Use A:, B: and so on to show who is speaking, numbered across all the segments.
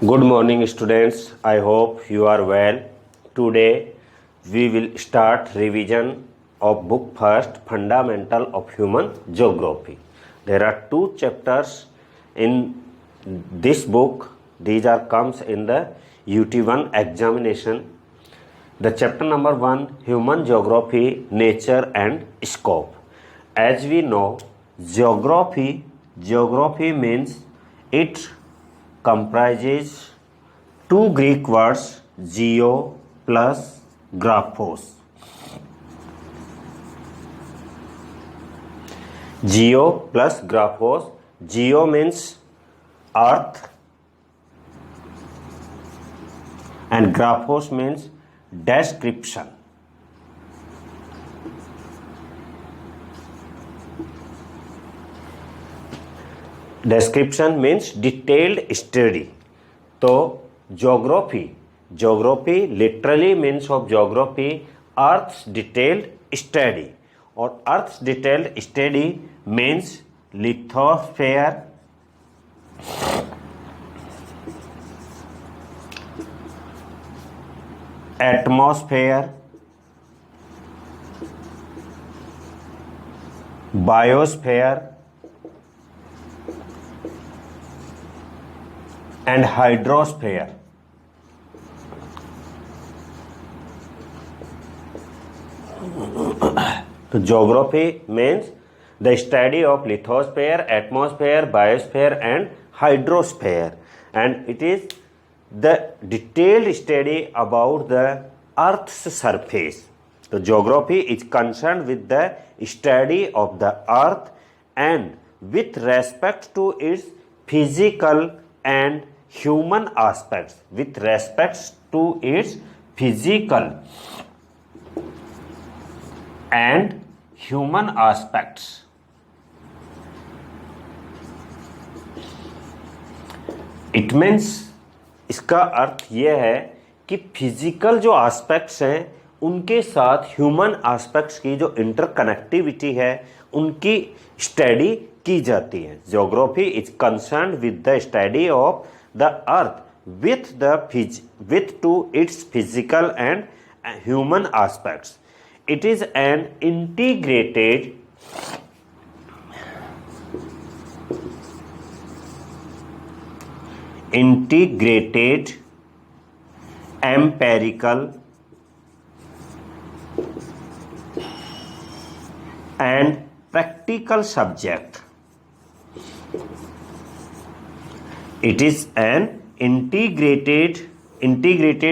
A: Good morning, students. I hope you are well. Today we will start revision of book first, Fundamental of Human Geography. There are two chapters in this book. These are comes in the UT1 examination. The chapter number 1, Human Geography, Nature and Scope. As we know, geography means it comprises two Greek words, geo plus graphos. Geo plus graphos. Geo means earth and graphos means description. Description means detailed study. तो geography literally means of geography earth's detailed study, और earth's detailed study means lithosphere, atmosphere, biosphere and hydrosphere. So geography means the study of lithosphere, atmosphere, biosphere and hydrosphere, and it is the detailed study about the earth's surface. So geography is concerned with the study of the earth and with respect to its physical and human aspects. With respect to its physical and human aspects. It means, इसका अर्थ यह है कि physical जो aspects हैं उनके साथ human aspects की जो इंटरकनेक्टिविटी है उनकी स्टडी की जाती है. Geography is concerned with the study of the earth with to its physical and human aspects. It is an integrated empirical and practical subject. It is an integrated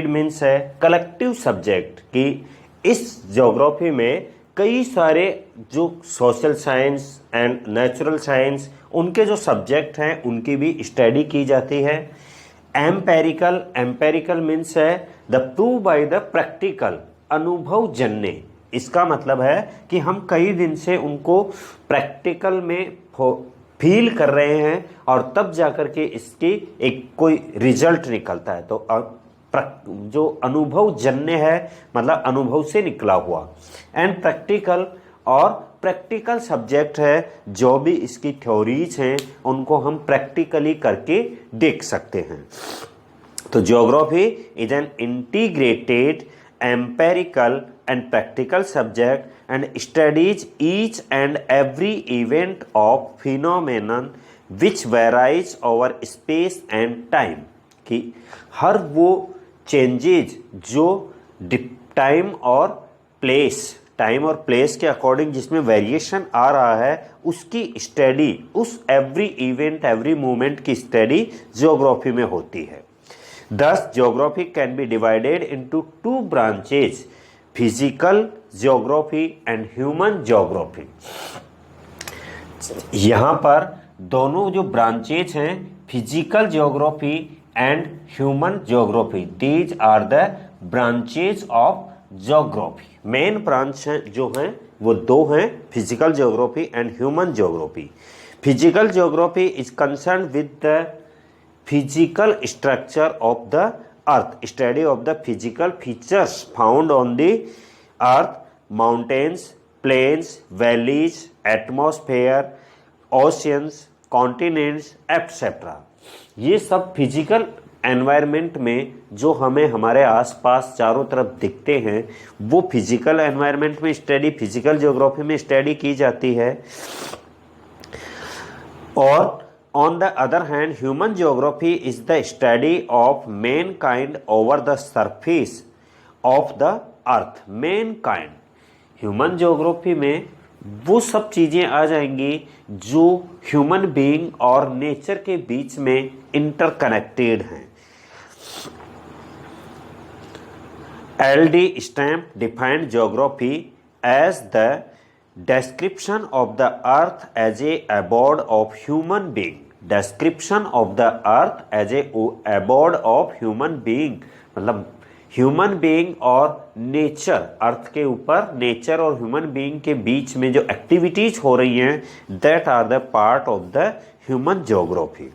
A: means है collective subject, कि इस geography में कई सारे जो social science and natural science उनके जो subject हैं उनकी भी स्टडी की जाती है. एम्पेरिकल मीन्स है the prove by the practical, अनुभव जन्य. इसका मतलब है कि हम कई दिन से उनको प्रैक्टिकल में फील कर रहे हैं और तब जाकर के इसकी एक कोई रिजल्ट निकलता है. तो जो अनुभव जन्य है मतलब अनुभव से निकला हुआ. एंड प्रैक्टिकल सब्जेक्ट है, जो भी इसकी थ्योरीज हैं उनको हम प्रैक्टिकली करके देख सकते हैं. तो geography is an integrated empirical and practical subject and studies each and every event of phenomenon which varies over space and time. कि हर वो चेंजेज जो टाइम और प्लेस के अकॉर्डिंग जिसमें वेरिएशन आ रहा है उसकी स्टडी, उस एवरी इवेंट एवरी मोमेंट की स्टडी ज्योग्राफी में होती है. Thus geography can be divided into two branches, physical geography and human geography. यहां पर दोनों जो ब्रांचेज हैं, physical geography and human geography, these are the branches of geography. Main branch जो हैं वो दो हैं, physical geography and human geography. Physical geography is concern with the physical structure of the earth, study of the physical features found on the earth, mountains, plains, valleys, atmosphere, oceans, continents etcetera, ये सब physical environment में जो हमें हमारे आसपास चारों तरफ दिखते हैं वो फिजिकल एनवायरनमेंट में स्टडी, फिजिकल ज्योग्राफी में स्टडी की जाती है। और on the other hand, human geography is the study of mankind over the surface of the earth. Mankind, human geography में वो सब चीजें आ जाएंगी जो ह्यूमन बीइंग और नेचर के बीच में इंटरकनेक्टेड हैं। LD Stamp defined geography as the description of the earth as a abode of human being. Description of the earth as a abode of human being, मतलब ह्यूमन बीइंग और nature, अर्थ के ऊपर nature और human being के बीच में जो activities हो रही हैं, that are the part of the human geography.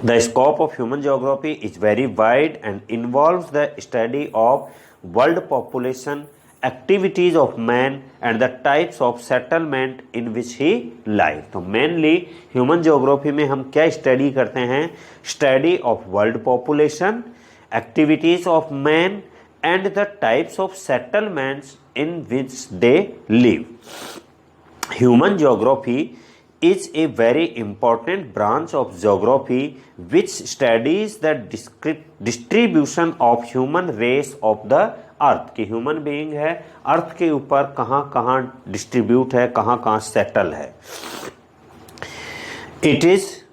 A: The scope of human geography is very wide and involves the study of world population, activities of man and the types of settlement in which he lives. तो mainly human geography में हम क्या study करते हैं? Study of world population, activities of man and the types of settlements in which they live. Human geography is a very important branch of geography which studies the distribution of human race of the earth. कि human being है, अर्थ के ऊपर कहाँ कहाँ distribute है, कहाँ कहाँ settle है। It is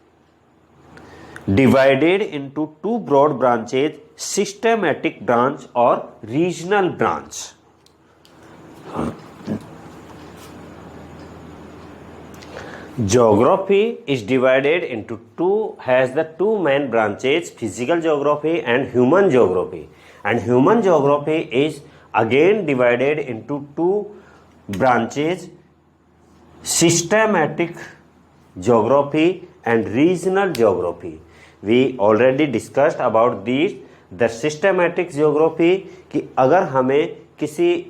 A: divided into two broad branches, systematic branch और regional branch. Geography is divided into has the two main branches, physical geography and human geography. And human geography is again divided into two branches, systematic geography and regional geography. We already discussed about these. The systematic geography कि अगर हमें किसी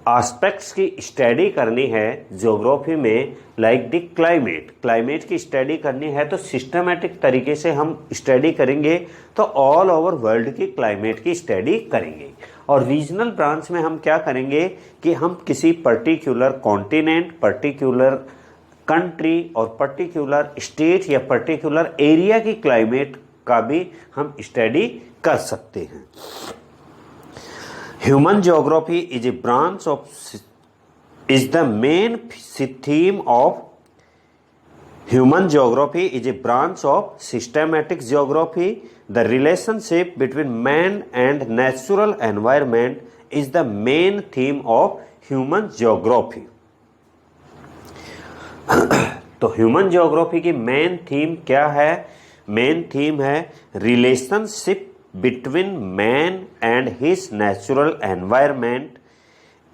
A: aspects की study करनी है geography में, like the climate की study करनी है तो सिस्टमेटिक तरीके से हम स्टडी करेंगे, तो ऑल ओवर वर्ल्ड की क्लाइमेट की स्टडी करेंगे। और रीजनल ब्रांच में हम क्या करेंगे कि हम किसी पर्टिकुलर कॉन्टिनेंट, पर्टिकुलर कंट्री और पर्टिकुलर स्टेट या पर्टिकुलर एरिया की क्लाइमेट का भी हम स्टडी कर सकते हैं। Human geography is a branch of is the main theme of human geography is a branch of systematic geography. The relationship between man and natural environment is the main theme of human geography. तो human geography की main theme क्या है? Main theme है relationship between man and his natural environment.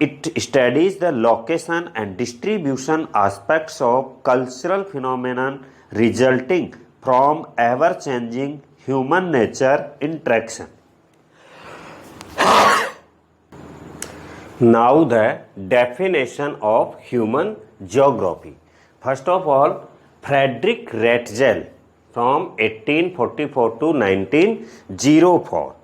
A: It studies the location and distribution aspects of cultural phenomenon resulting from ever-changing human-nature interaction. Now the definition of human geography. First of all, Frederick Ratzel from 1844 to 1904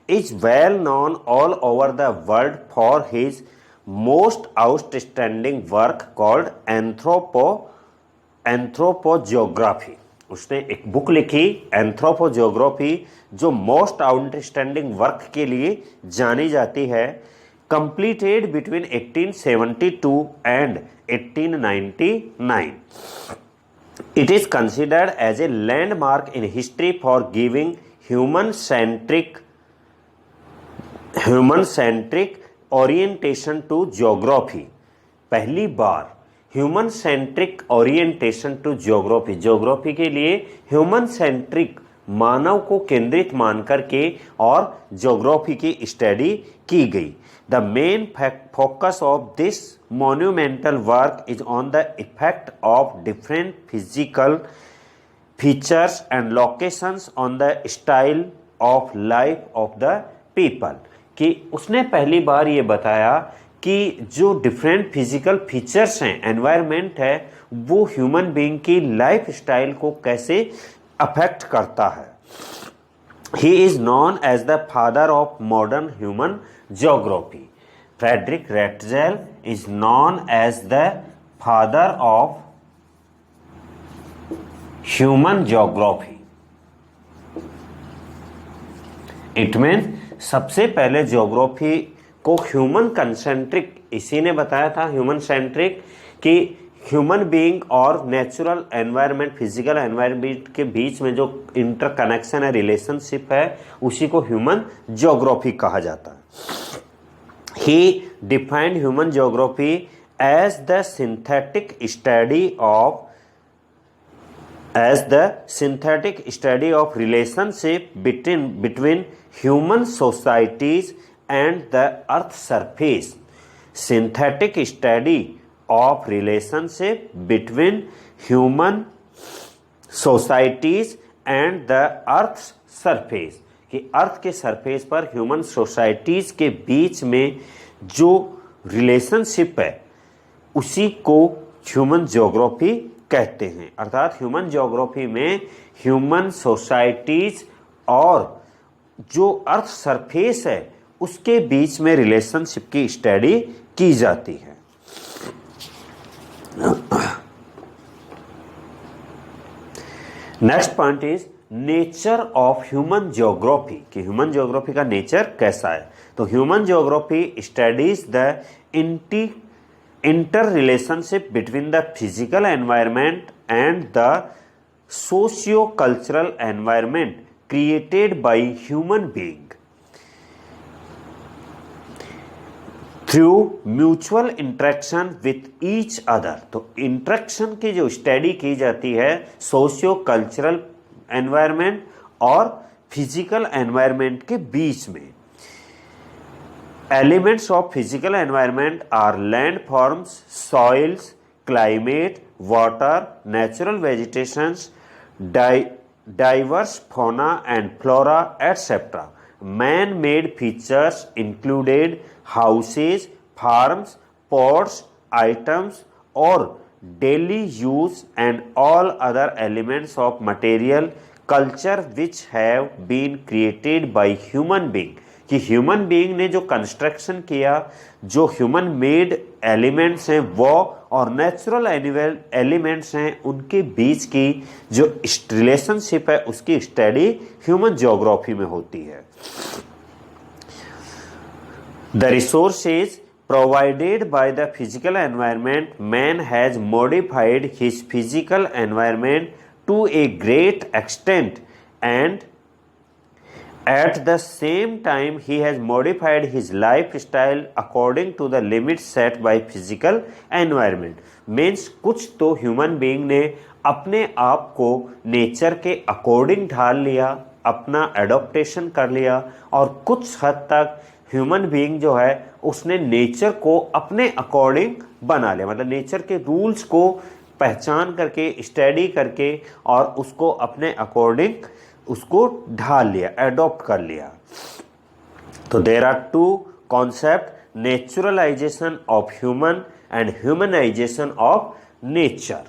A: is well known all over the world for his most outstanding work called Anthropogeography. उसने एक book लिखी एंथ्रोपोजियोग्राफी जो most outstanding work के लिए जानी जाती है, completed between 1872 and 1899. It is considered as a landmark in history for giving human-centric orientation to geography. पहली बार human centric orientation to geography, geography के लिए ह्यूमन सेंट्रिक, मानव को केंद्रित मान करके और ज्योग्राफी की स्टडी की गई। The main focus of this monumental work is on the effect of different physical features and locations on the style of life of the people. कि उसने पहली बार ये बताया कि जो डिफरेंट फिजिकल फीचर्स हैं, एनवायरनमेंट है, वो ह्यूमन बीइंग की लाइफ स्टाइल को कैसे अफेक्ट करता है। He is known as the father of modern human geography. Frederick Ratzel is known as the father of human geography. It means सबसे पहले ज्योग्राफी को ह्यूमन कंसेंट्रिक इसी ने बताया था, ह्यूमन सेंट्रिक, कि ह्यूमन बीइंग और नेचुरल एनवायरनमेंट, फिजिकल एनवायरनमेंट के बीच में जो इंटरकनेक्शन है, रिलेशनशिप है, उसी को ह्यूमन ज्योग्राफी कहा जाता है। He defined human geography as the synthetic study of relationship between human societies and the earth surface. Synthetic study of relationship between human societies and the earth surface, कि अर्थ के surface पर human societies के बीच में जो relationship है उसी को ह्यूमन ज्योग्राफी कहते हैं। अर्थात ह्यूमन ज्योग्राफी में ह्यूमन सोसाइटीज और जो अर्थ सरफेस है उसके बीच में रिलेशनशिप की स्टडी की जाती है। Next point is nature of human geography, कि ह्यूमन ज्योग्राफी का नेचर कैसा है। तो human geography studies the inter relationship between the physical environment and the socio cultural environment created by human being through mutual interaction with each other। तो interaction की जो study की जाती है सोशियो कल्चरल एनवायरनमेंट और फिजिकल एनवायरनमेंट के बीच में। Elements of physical environment are land forms, soils, climate, water, natural vegetations, diverse fauna and flora, etc. Man-made features included houses, farms, pots, items or daily use and all other elements of material culture which have been created by human being। कि human being ने जो construction किया, जो human made elements हैं वो और natural elements हैं उनके बीच की जो रिलेशनशिप है उसकी स्टडी ह्यूमन ज्योग्राफी में होती है। The resources provided by the physical environment, man has modified his physical environment to a great extent, and at the same time he has modified his lifestyle according to the limits set by physical environment। Means कुछ तो human being ने अपने आप को nature के according ढाल लिया, अपना एडॉप्टेशन कर लिया, और कुछ हद तक ह्यूमन बीइंग जो है उसने नेचर को अपने अकॉर्डिंग बना लिया, मतलब नेचर के रूल्स को पहचान करके, स्टडी करके और उसको अपने अकॉर्डिंग उसको ढाल लिया, एडॉप्ट कर लिया। तो there are two concept, naturalization of human and humanization of nature.